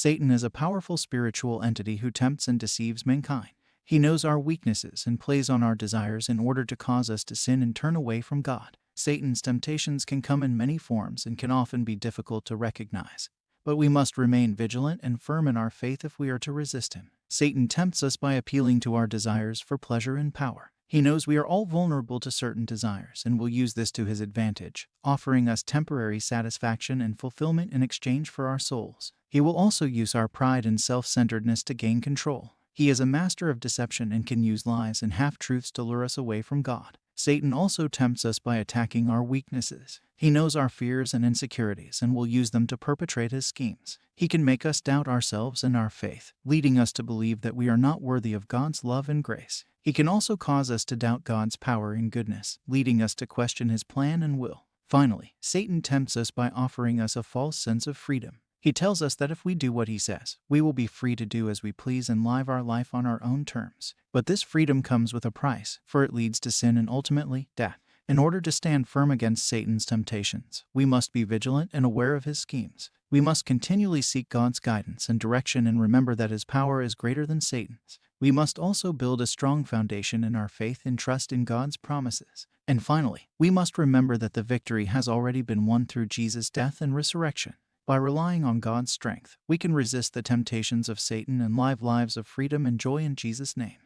Satan is a powerful spiritual entity who tempts and deceives mankind. He knows our weaknesses and plays on our desires in order to cause us to sin and turn away from God. Satan's temptations can come in many forms and can often be difficult to recognize. But we must remain vigilant and firm in our faith if we are to resist him. Satan tempts us by appealing to our desires for pleasure and power. He knows we are all vulnerable to certain desires and will use this to his advantage, offering us temporary satisfaction and fulfillment in exchange for our souls. He will also use our pride and self-centeredness to gain control. He is a master of deception and can use lies and half-truths to lure us away from God. Satan also tempts us by attacking our weaknesses. He knows our fears and insecurities and will use them to perpetrate his schemes. He can make us doubt ourselves and our faith, leading us to believe that we are not worthy of God's love and grace. He can also cause us to doubt God's power and goodness, leading us to question his plan and will. Finally, Satan tempts us by offering us a false sense of freedom. He tells us that if we do what he says, we will be free to do as we please and live our life on our own terms. But this freedom comes with a price, for it leads to sin and ultimately death. In order to stand firm against Satan's temptations, we must be vigilant and aware of his schemes. We must continually seek God's guidance and direction and remember that his power is greater than Satan's. We must also build a strong foundation in our faith and trust in God's promises. And finally, we must remember that the victory has already been won through Jesus' death and resurrection. By relying on God's strength, we can resist the temptations of Satan and live lives of freedom and joy in Jesus' name.